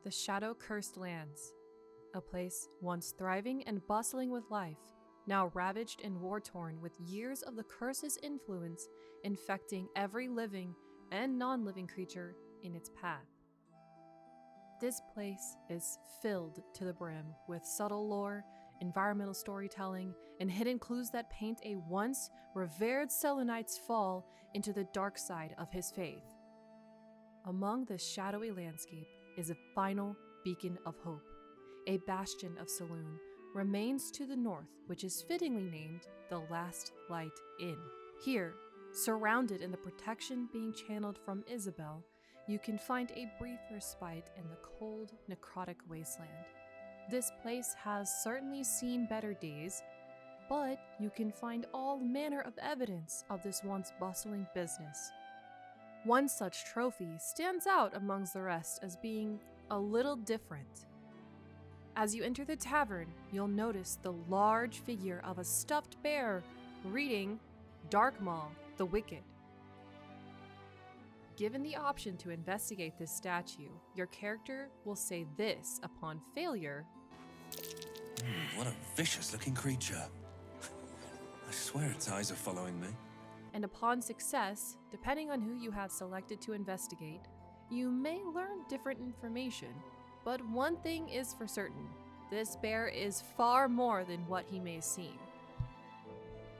The shadow-cursed lands, a place once thriving and bustling with life, now ravaged and war-torn with years of the curse's influence infecting every living and non-living creature in its path. This place is filled to the brim with subtle lore, environmental storytelling, and hidden clues that paint a once revered Selenites fall into the dark side of his faith. Among this shadowy landscape is a final beacon of hope. A bastion of Saloon remains to the north, which is fittingly named the Last Light Inn. Here, surrounded in the protection being channeled from Isabel, you can find a brief respite in the cold, necrotic wasteland. This place has certainly seen better days, but you can find all manner of evidence of this once bustling business. One such trophy stands out amongst the rest as being a little different. As you enter the tavern, you'll notice the large figure of a stuffed bear reading Darkmaw, the Wicked. Given the option to investigate this statue, your character will say this upon failure. What a vicious-looking creature. I swear its eyes are following me. And upon success, depending on who you have selected to investigate, you may learn different information. But one thing is for certain, this bear is far more than what he may seem.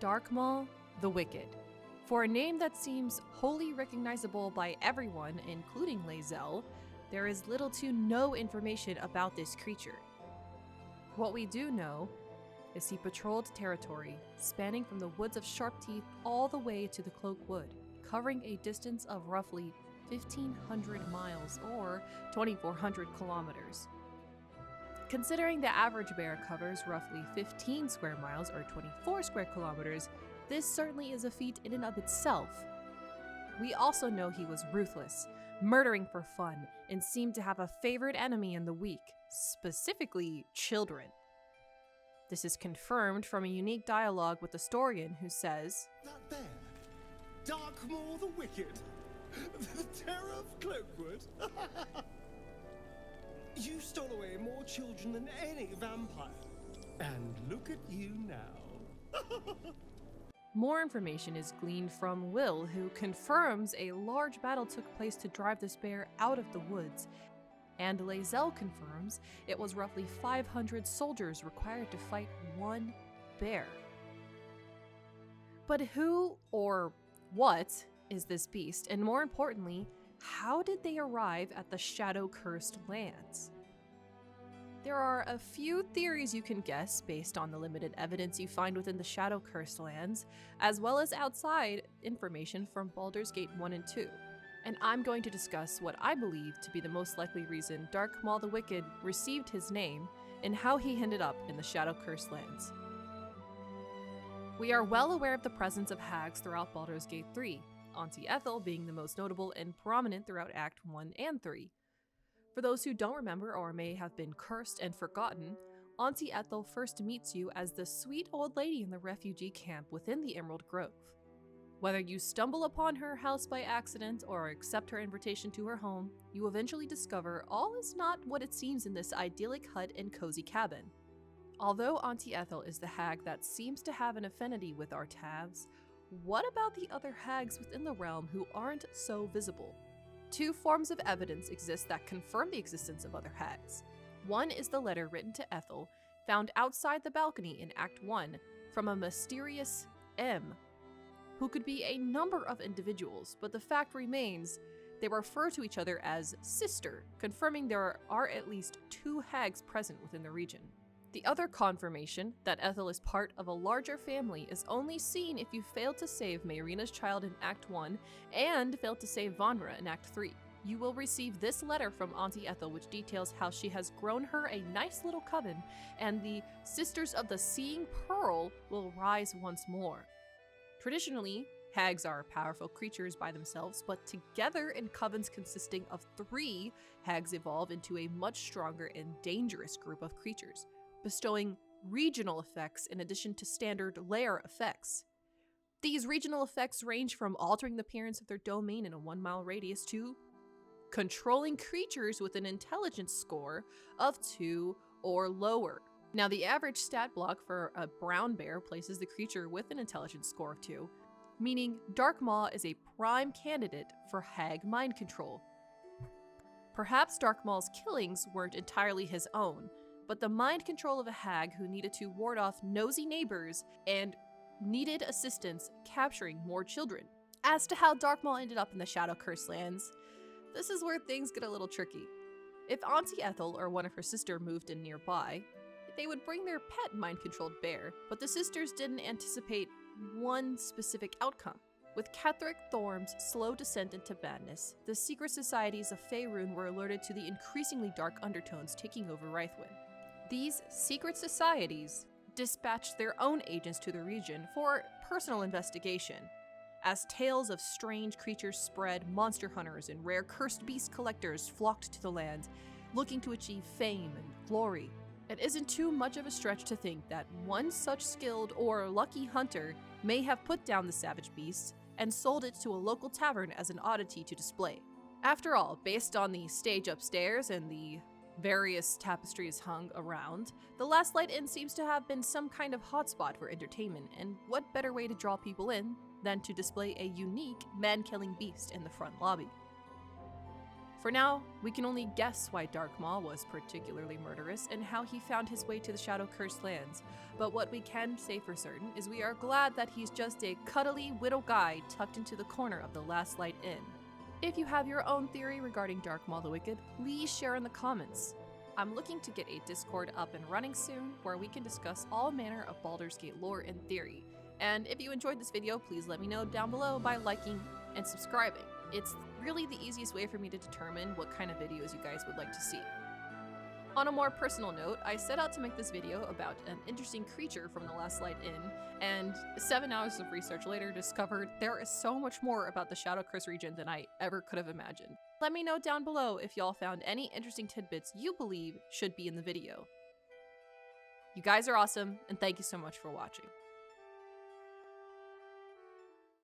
Darkmaw, the Wicked. For a name that seems wholly recognizable by everyone, including Lae'zel, there is little to no information about this creature. What we do know is he patrolled territory, spanning from the woods of Sharpteeth all the way to the Cloak Wood, covering a distance of roughly 1,500 miles or 2,400 kilometers. Considering the average bear covers roughly 15 square miles or 24 square kilometers, this certainly is a feat in and of itself. We also know he was ruthless, murdering for fun, and seemed to have a favorite enemy in the weak, specifically children. This is confirmed from a unique dialogue with the Storian who says, "That bear, Darkmaw the Wicked, the terror of Cloakwood. You stole away more children than any vampire. And look at you now." More information is gleaned from Will, who confirms a large battle took place to drive this bear out of the woods, and Lae'zel confirms it was roughly 500 soldiers required to fight one bear. But who or what is this beast, and more importantly, how did they arrive at the shadow-cursed lands? There are a few theories you can guess based on the limited evidence you find within the shadow-cursed lands, as well as outside information from Baldur's Gate 1 and 2. And I'm going to discuss what I believe to be the most likely reason Darkmaw the Wicked received his name and how he ended up in the shadow-cursed lands. We are well aware of the presence of hags throughout Baldur's Gate 3, Auntie Ethel being the most notable and prominent throughout Act 1 and 3. For those who don't remember or may have been cursed and forgotten, Auntie Ethel first meets you as the sweet old lady in the refugee camp within the Emerald Grove. Whether you stumble upon her house by accident or accept her invitation to her home, you eventually discover all is not what it seems in this idyllic hut and cozy cabin. Although Auntie Ethel is the hag that seems to have an affinity with our Tavs, what about the other hags within the realm who aren't so visible? Two forms of evidence exist that confirm the existence of other hags. One is the letter written to Ethel, found outside the balcony in Act 1 from a mysterious M, who could be a number of individuals, but the fact remains they refer to each other as sister, confirming there are at least two hags present within the region. The other confirmation that Ethel is part of a larger family is only seen if you failed to save Mayrina's child in Act 1 and failed to save Vanra in Act 3. You will receive this letter from Auntie Ethel, which details how she has grown her a nice little coven, and the Sisters of the Seeing Pearl will rise once more. Traditionally, hags are powerful creatures by themselves, but together in covens consisting of 3, hags evolve into a much stronger and dangerous group of creatures, bestowing regional effects in addition to standard lair effects. These regional effects range from altering the appearance of their domain in a 1-mile radius to controlling creatures with an intelligence score of 2 or lower. Now, the average stat block for a brown bear places the creature with an intelligence score of 2, meaning Darkmaw is a prime candidate for hag mind control. Perhaps Darkmaw's killings weren't entirely his own, but the mind control of a hag who needed to ward off nosy neighbors and needed assistance capturing more children. As to how Darkmaw ended up in the Shadow Cursed Lands, this is where things get a little tricky. If Auntie Ethel or one of her sisters moved in nearby, they would bring their pet mind-controlled bear, but the sisters didn't anticipate one specific outcome. With Ketheric Thorm's slow descent into madness, the secret societies of Faerun were alerted to the increasingly dark undertones taking over Rythwin. These secret societies dispatched their own agents to the region for personal investigation. As tales of strange creatures spread, monster hunters and rare cursed beast collectors flocked to the land, looking to achieve fame and glory. It isn't too much of a stretch to think that one such skilled or lucky hunter may have put down the savage beast and sold it to a local tavern as an oddity to display. After all, based on the stage upstairs and the various tapestries hung around, the Last Light Inn seems to have been some kind of hotspot for entertainment, and what better way to draw people in than to display a unique man-killing beast in the front lobby. For now, we can only guess why Darkmaw was particularly murderous and how he found his way to the Shadow Cursed Lands, but what we can say for certain is we are glad that he's just a cuddly widow guy tucked into the corner of the Last Light Inn. If you have your own theory regarding Darkmaw the Wicked, please share in the comments. I'm looking to get a Discord up and running soon where we can discuss all manner of Baldur's Gate lore and theory. And if you enjoyed this video, please let me know down below by liking and subscribing. It's really the easiest way for me to determine what kind of videos you guys would like to see. On a more personal note, I set out to make this video about an interesting creature from the Last Light Inn, and 7 hours of research later discovered there is so much more about the Shadow Curse region than I ever could have imagined. Let me know down below if y'all found any interesting tidbits you believe should be in the video. You guys are awesome, and thank you so much for watching.